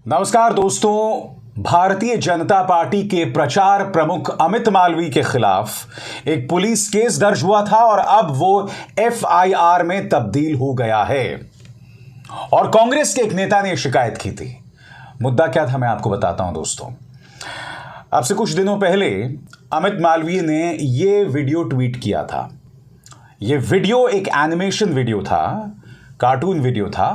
नमस्कार दोस्तों, भारतीय जनता पार्टी के प्रचार प्रमुख अमित मालवीय के खिलाफ एक पुलिस केस दर्ज हुआ था और अब वो एफआईआर में तब्दील हो गया है और कांग्रेस के एक नेता ने शिकायत की थी। मुद्दा क्या था मैं आपको बताता हूं दोस्तों। अब से कुछ दिनों पहले अमित मालवीय ने ये वीडियो ट्वीट किया था। ये वीडियो एक एनिमेशन वीडियो था, कार्टून वीडियो था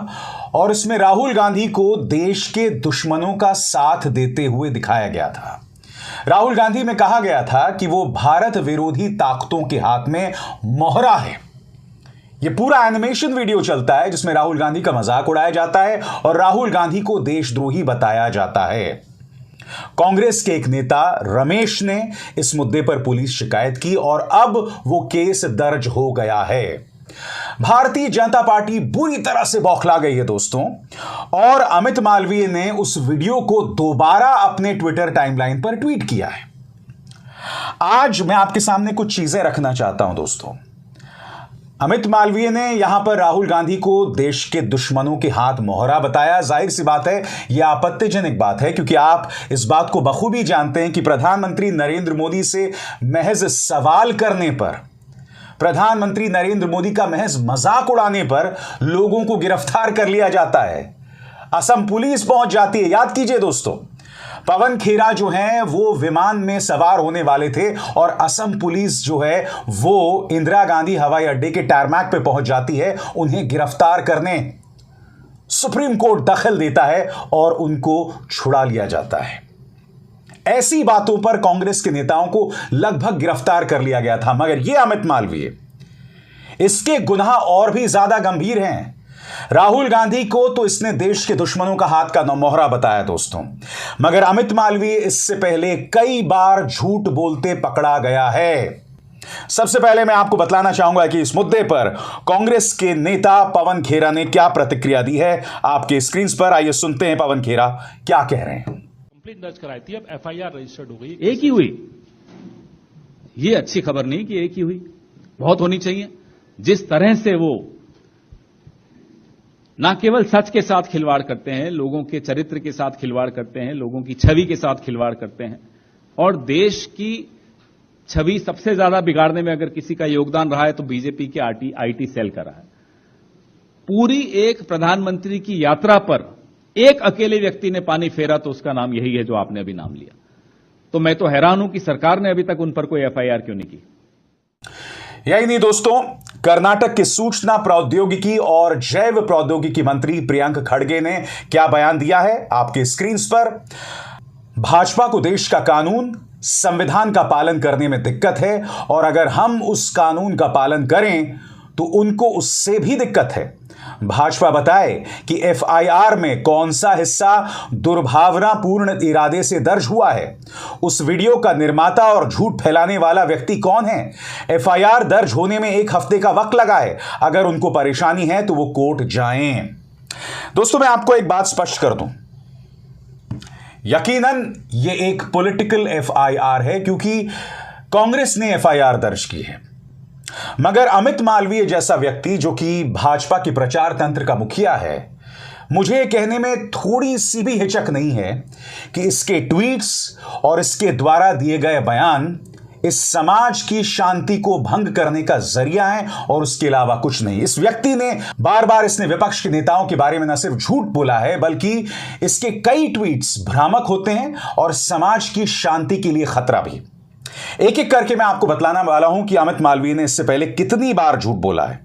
और इसमें राहुल गांधी को देश के दुश्मनों का साथ देते हुए दिखाया गया था। राहुल गांधी में कहा गया था कि वो भारत विरोधी ताकतों के हाथ में मोहरा है। यह पूरा एनिमेशन वीडियो चलता है जिसमें राहुल गांधी का मजाक उड़ाया जाता है और राहुल गांधी को देशद्रोही बताया जाता है। कांग्रेस के एक नेता रमेश ने इस मुद्दे पर पुलिस शिकायत की और अब वो केस दर्ज हो गया है। भारतीय जनता पार्टी बुरी तरह से बौखला गई है दोस्तों और अमित मालवीय ने उस वीडियो को दोबारा अपने ट्विटर टाइमलाइन पर ट्वीट किया है। आज मैं आपके सामने कुछ चीजें रखना चाहता हूं दोस्तों। अमित मालवीय ने यहां पर राहुल गांधी को देश के दुश्मनों के हाथ मोहरा बताया। जाहिर सी बात है, यह आपत्तिजनक बात है क्योंकि आप इस बात को बखूबी जानते हैं कि प्रधानमंत्री नरेंद्र मोदी से महज सवाल करने पर, प्रधानमंत्री नरेंद्र मोदी का महज मजाक उड़ाने पर लोगों को गिरफ्तार कर लिया जाता है। असम पुलिस पहुंच जाती है। याद कीजिए दोस्तों, पवन खेरा जो हैं वो विमान में सवार होने वाले थे और असम पुलिस जो है वो इंदिरा गांधी हवाई अड्डे के टारमैक पे पहुंच जाती है उन्हें गिरफ्तार करने। सुप्रीम कोर्ट दखल देता है और उनको छुड़ा लिया जाता है। ऐसी बातों पर कांग्रेस के नेताओं को लगभग गिरफ्तार कर लिया गया था, मगर यह अमित मालवीय, इसके गुनाह और भी ज्यादा गंभीर हैं। राहुल गांधी को तो इसने देश के दुश्मनों का हाथ का मोहरा बताया दोस्तों, मगर अमित मालवीय इससे पहले कई बार झूठ बोलते पकड़ा गया है। सबसे पहले मैं आपको बतलाना चाहूंगा कि इस मुद्दे पर कांग्रेस के नेता पवन खेरा ने क्या प्रतिक्रिया दी है। आपके स्क्रीन पर आइए सुनते हैं पवन खेरा क्या कह रहे हैं। कंप्लेंट दर्ज कराई थी, अब एफआईआर रजिस्टर्ड हो गई। एक ही हुई, ये अच्छी खबर नहीं कि एक ही हुई, बहुत होनी चाहिए। जिस तरह से वो ना केवल सच के साथ खिलवाड़ करते हैं, लोगों के चरित्र के साथ खिलवाड़ करते हैं, लोगों की छवि के साथ खिलवाड़ करते हैं और देश की छवि सबसे ज्यादा बिगाड़ने में अगर किसी का योगदान रहा है तो बीजेपी के आईटी सेल का रहा है। पूरी एक प्रधानमंत्री की यात्रा पर एक अकेले व्यक्ति ने पानी फेरा तो उसका नाम यही है जो आपने अभी नाम लिया। तो मैं तो हैरान हूं कि सरकार ने अभी तक उन पर कोई एफआईआर क्यों नहीं की। यही नहीं दोस्तों, कर्नाटक के सूचना प्रौद्योगिकी और जैव प्रौद्योगिकी मंत्री प्रियंक खड़गे ने क्या बयान दिया है आपके स्क्रीन पर। भाजपा को देश का कानून, संविधान का पालन करने में दिक्कत है और अगर हम उस कानून का पालन करें तो उनको उससे भी दिक्कत है। भाजपा बताए कि एफआईआर में कौन सा हिस्सा दुर्भावनापूर्ण इरादे से दर्ज हुआ है, उस वीडियो का निर्माता और झूठ फैलाने वाला व्यक्ति कौन है। एफआईआर दर्ज होने में 1 हफ्ते का वक्त लगा है। अगर उनको परेशानी है तो वो कोर्ट जाएं। दोस्तों, मैं आपको एक बात स्पष्ट कर दूं, यकीनन ये एक पॉलिटिकल एफआईआर है क्योंकि कांग्रेस ने एफआईआर दर्ज की है, मगर अमित मालवीय जैसा व्यक्ति जो कि भाजपा की प्रचार तंत्र का मुखिया है, मुझे कहने में थोड़ी सी भी हिचक नहीं है कि इसके ट्वीट्स और इसके द्वारा दिए गए बयान इस समाज की शांति को भंग करने का जरिया है और उसके अलावा कुछ नहीं। इस व्यक्ति ने बार बार इसने विपक्ष के नेताओं के बारे में न सिर्फ झूठ बोला है बल्कि इसके कई ट्वीट्स भ्रामक होते हैं और समाज की शांति के लिए खतरा भी। एक एक करके मैं आपको बतलाना वाला हूं कि अमित मालवीय ने इससे पहले कितनी बार झूठ बोला है।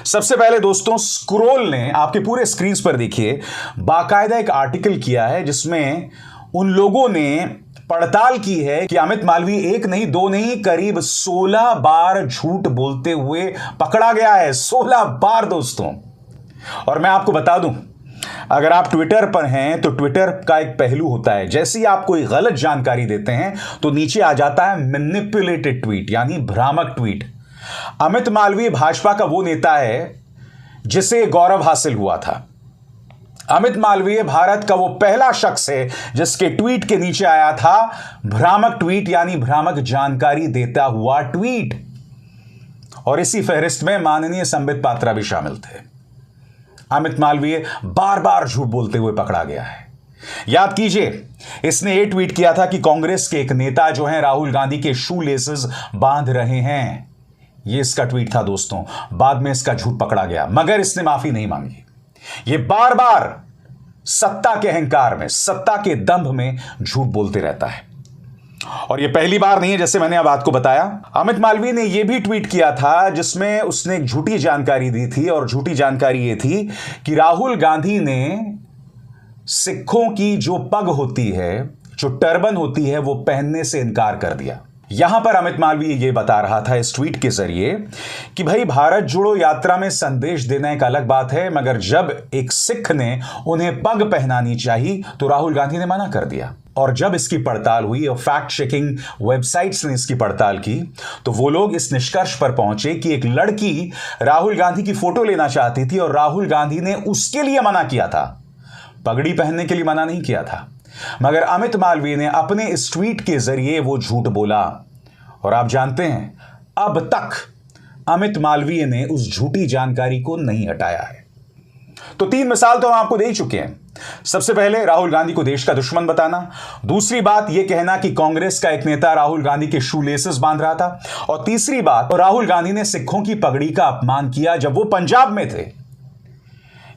सबसे पहले दोस्तों, स्क्रोल ने आपके पूरे स्क्रीन पर देखिए बाकायदा एक आर्टिकल किया है जिसमें उन लोगों ने पड़ताल की है कि अमित मालवीय 1 नहीं 2 नहीं करीब 16 बार झूठ बोलते हुए पकड़ा गया है। 16 बार दोस्तों। और मैं आपको बता दूं, अगर आप ट्विटर पर हैं तो ट्विटर का एक पहलू होता है, जैसे ही आप कोई गलत जानकारी देते हैं तो नीचे आ जाता है मैनिपुलेटेड ट्वीट यानी भ्रामक ट्वीट। अमित मालवीय भाजपा का वो नेता है जिसे गौरव हासिल हुआ था। अमित मालवीय भारत का वो पहला शख्स है जिसके ट्वीट के नीचे आया था भ्रामक ट्वीट यानी भ्रामक जानकारी देता हुआ ट्वीट। और इसी फहरिस्त में माननीय संबित पात्रा भी शामिल थे। अमित मालवीय बार बार झूठ बोलते हुए पकड़ा गया है। याद कीजिए, इसने ये ट्वीट किया था कि कांग्रेस के एक नेता जो हैं राहुल गांधी के शू लेसेस बांध रहे हैं। ये इसका ट्वीट था दोस्तों। बाद में इसका झूठ पकड़ा गया, मगर इसने माफी नहीं मांगी। ये बार बार सत्ता के अहंकार में, सत्ता के दंभ में झूठ बोलते रहता है। और ये पहली बार नहीं है, जैसे मैंने अब आपको बताया। अमित मालवीय ने यह भी ट्वीट किया था जिसमें उसने एक झूठी जानकारी दी थी, और झूठी जानकारी ये थी कि राहुल गांधी ने सिखों की जो पग होती है, जो टर्बन होती है, वो पहनने से इनकार कर दिया। यहां पर अमित मालवीय ये बता रहा था इस ट्वीट के जरिए कि भाई, भारत जोड़ो यात्रा में संदेश देना एक अलग बात है, मगर जब एक सिख ने उन्हें पग पहनानी चाहिए तो राहुल गांधी ने मना कर दिया। और जब इसकी पड़ताल हुई और फैक्ट चेकिंग वेबसाइट्स ने इसकी पड़ताल की, तो वो लोग इस निष्कर्ष पर पहुंचे कि एक लड़की राहुल गांधी की फोटो लेना चाहती थी और राहुल गांधी ने उसके लिए मना किया था, पगड़ी पहनने के लिए मना नहीं किया था। मगर अमित मालवीय ने अपने इस ट्वीट के जरिए वो झूठ बोला, और आप जानते हैं अब तक अमित मालवीय ने उस झूठी जानकारी को नहीं हटाया है। तो 3 मिसाल तो हम आपको दे ही चुके हैं। सबसे पहले राहुल गांधी को देश का दुश्मन बताना, दूसरी बात यह कहना कि कांग्रेस का एक नेता राहुल गांधी के शू लेसेस बांध रहा था, और तीसरी बात, राहुल गांधी ने सिखों की पगड़ी का अपमान किया जब वो पंजाब में थे।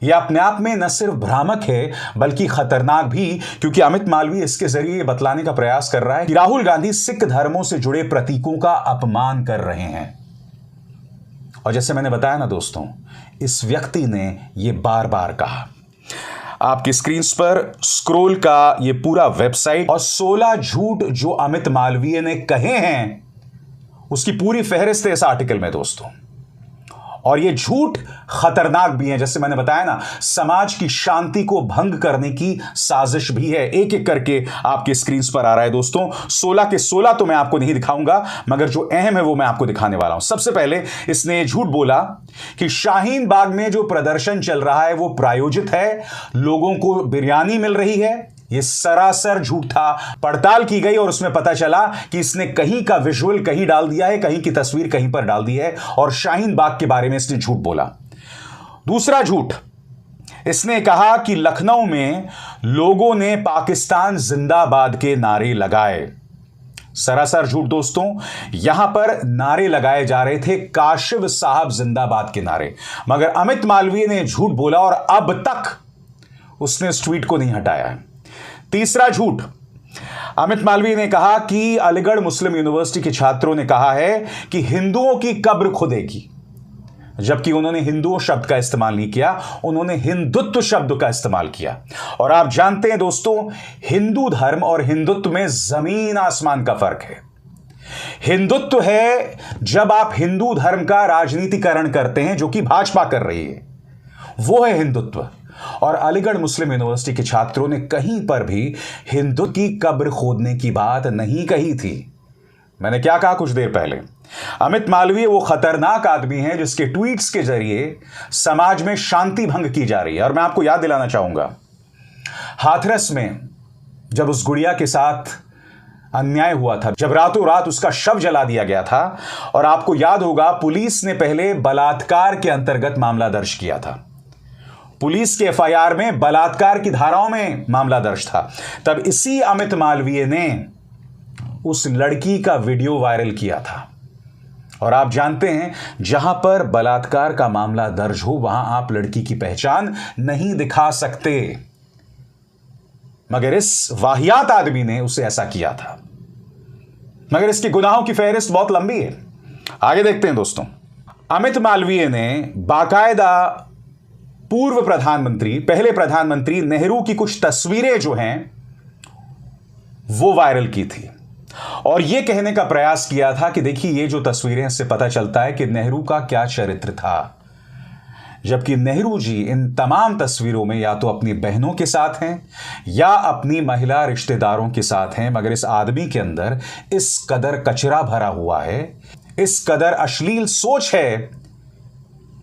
यह अपने आप में न सिर्फ भ्रामक है बल्कि खतरनाक भी, क्योंकि अमित मालवीय इसके जरिए बतलाने का प्रयास कर रहा है कि राहुल गांधी सिख धर्मों से जुड़े प्रतीकों का अपमान कर रहे हैं। और जैसे मैंने बताया ना दोस्तों, इस व्यक्ति ने यह बार बार कहा। आपकी स्क्रीन पर स्क्रोल का यह पूरा वेबसाइट और 16 झूठ जो अमित मालवीय ने कहे हैं, उसकी पूरी फहरिस्त है इस आर्टिकल में दोस्तों। और ये झूठ खतरनाक भी है, जैसे मैंने बताया ना, समाज की शांति को भंग करने की साजिश भी है। एक एक करके आपके स्क्रीन पर आ रहा है दोस्तों। 16 के 16 तो मैं आपको नहीं दिखाऊंगा, मगर जो अहम है वो मैं आपको दिखाने वाला हूं। सबसे पहले इसने झूठ बोला कि शाहीन बाग में जो प्रदर्शन चल रहा है वो प्रायोजित है, लोगों को बिरयानी मिल रही है। ये सरासर झूठ था। पड़ताल की गई और उसमें पता चला कि इसने कहीं का विजुअल कहीं डाल दिया है, कहीं की तस्वीर कहीं पर डाल दी है, और शाहीन बाग के बारे में इसने झूठ बोला। दूसरा झूठ, इसने कहा कि लखनऊ में लोगों ने पाकिस्तान जिंदाबाद के नारे लगाए। सरासर झूठ दोस्तों। यहां पर नारे लगाए जा रहे थे काशिफ साहब जिंदाबाद के नारे, मगर अमित मालवीय ने झूठ बोला और अब तक उसने इस ट्वीट को नहीं हटाया है। तीसरा झूठ, अमित मालवीय ने कहा कि अलीगढ़ मुस्लिम यूनिवर्सिटी के छात्रों ने कहा है कि हिंदुओं की कब्र खुदेगी, जबकि उन्होंने हिंदुओं शब्द का इस्तेमाल नहीं किया, उन्होंने हिंदुत्व शब्द का इस्तेमाल किया। और आप जानते हैं दोस्तों, हिंदू धर्म और हिंदुत्व में जमीन आसमान का फर्क है। हिंदुत्व है जब आप हिंदू धर्म का राजनीतिकरण करते हैं, जो कि भाजपा कर रही है, वो है हिंदुत्व। और अलीगढ़ मुस्लिम यूनिवर्सिटी के छात्रों ने कहीं पर भी हिंदू की कब्र खोदने की बात नहीं कही थी। मैंने क्या कहा कुछ देर पहले, अमित मालवीय वो खतरनाक आदमी है जिसके ट्वीट्स के जरिए समाज में शांति भंग की जा रही है। और मैं आपको याद दिलाना चाहूंगा, हाथरस में जब उस गुड़िया के साथ अन्याय हुआ था, जब रातों रात उसका शव जला दिया गया था, और आपको याद होगा पुलिस ने पहले बलात्कार के अंतर्गत मामला दर्ज किया था। पुलिस के एफआईआर में बलात्कार की धाराओं में मामला दर्ज था। तब इसी अमित मालवीय ने उस लड़की का वीडियो वायरल किया था। और आप जानते हैं, जहां पर बलात्कार का मामला दर्ज हो वहां आप लड़की की पहचान नहीं दिखा सकते, मगर इस वाहियात आदमी ने उसे ऐसा किया था। मगर इसके गुनाहों की फहरिस्त बहुत लंबी है। आगे देखते हैं दोस्तों। अमित मालवीय ने बाकायदा पूर्व प्रधानमंत्री, पहले प्रधानमंत्री नेहरू की कुछ तस्वीरें जो हैं वो वायरल की थी, और यह कहने का प्रयास किया था कि देखिए ये जो तस्वीरें, इससे पता चलता है कि नेहरू का क्या चरित्र था। जबकि नेहरू जी इन तमाम तस्वीरों में या तो अपनी बहनों के साथ हैं या अपनी महिला रिश्तेदारों के साथ हैं, मगर इस आदमी के अंदर इस कदर कचरा भरा हुआ है, इस कदर अश्लील सोच है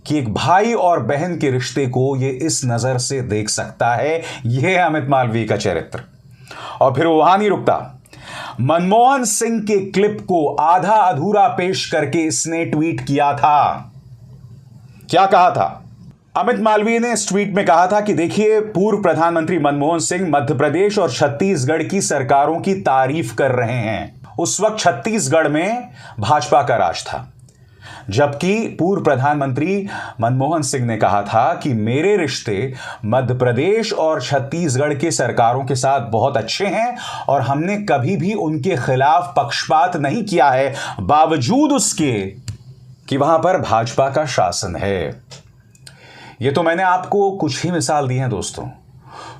कि एक भाई और बहन के रिश्ते को यह इस नजर से देख सकता है। यह है अमित मालवीय का चरित्र। और फिर वो वहां नहीं रुकता, मनमोहन सिंह के क्लिप को आधा अधूरा पेश करके इसने ट्वीट किया था। क्या कहा था? अमित मालवीय ने इस ट्वीट में कहा था कि देखिए, पूर्व प्रधानमंत्री मनमोहन सिंह मध्य प्रदेश और छत्तीसगढ़ की सरकारों की तारीफ कर रहे हैं। उस वक्त छत्तीसगढ़ में भाजपा का राज था, जबकि पूर्व प्रधानमंत्री मनमोहन सिंह ने कहा था कि मेरे रिश्ते मध्य प्रदेश और छत्तीसगढ़ के सरकारों के साथ बहुत अच्छे हैं और हमने कभी भी उनके खिलाफ पक्षपात नहीं किया है, बावजूद उसके कि वहां पर भाजपा का शासन है। ये तो मैंने आपको कुछ ही मिसाल दी हैं दोस्तों।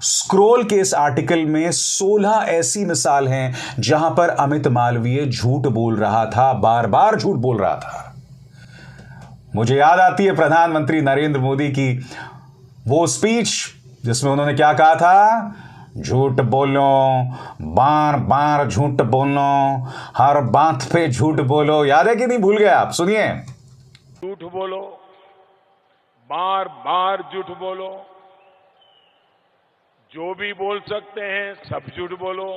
स्क्रोल के इस आर्टिकल में 16 ऐसी मिसाल हैं जहां पर अमित मालवीय झूठ बोल रहा था, बार बार झूठ बोल रहा था। मुझे याद आती है प्रधानमंत्री नरेंद्र मोदी की वो स्पीच जिसमें उन्होंने क्या कहा था, झूठ बोलो, बार बार झूठ बोलो, हर बात पे झूठ बोलो। याद है कि नहीं? भूल गए आप? सुनिए। झूठ बोलो, बार बार झूठ बोलो, जो भी बोल सकते हैं सब झूठ बोलो,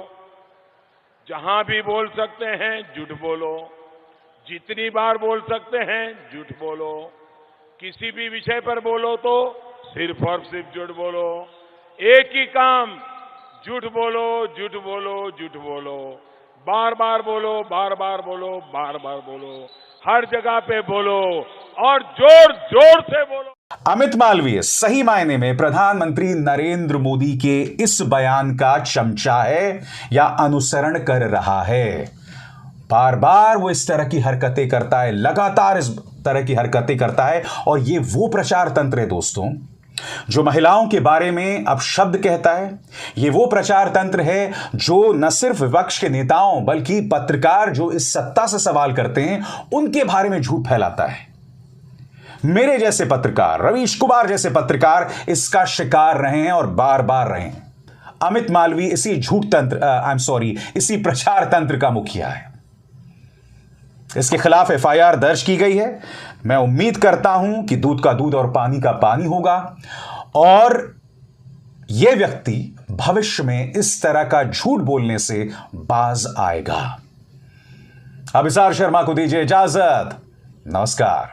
जहां भी बोल सकते हैं झूठ बोलो, जितनी बार बोल सकते हैं झूठ बोलो, किसी भी विषय पर बोलो तो सिर्फ और सिर्फ झूठ बोलो। एक ही काम, झूठ बोलो, झूठ बोलो, झूठ बोलो, बार बार बोलो, बार बार बोलो, बार बार बोलो, हर जगह पे बोलो और जोर जोर से बोलो। अमित मालवीय सही मायने में प्रधानमंत्री नरेंद्र मोदी के इस बयान का चमचा है या अनुसरण कर रहा है। बार बार वो इस तरह की हरकतें करता है, लगातार इस तरह की हरकतें करता है। और ये वो प्रचार तंत्र है दोस्तों जो महिलाओं के बारे में अब शब्द कहता है। ये वो प्रचार तंत्र है जो न सिर्फ विपक्ष के नेताओं बल्कि पत्रकार जो इस सत्ता से सवाल करते हैं उनके बारे में झूठ फैलाता है। मेरे जैसे पत्रकार, रवीश कुमार जैसे पत्रकार इसका शिकार रहे हैं और बार बार रहे हैं। अमित मालवीय इसी झूठ तंत्र इसी प्रचार तंत्र का मुखिया है। इसके खिलाफ एफआईआर दर्ज की गई है। मैं उम्मीद करता हूं कि दूध का दूध और पानी का पानी होगा और यह व्यक्ति भविष्य में इस तरह का झूठ बोलने से बाज आएगा। अभिसार शर्मा को दीजिए इजाजत। नमस्कार।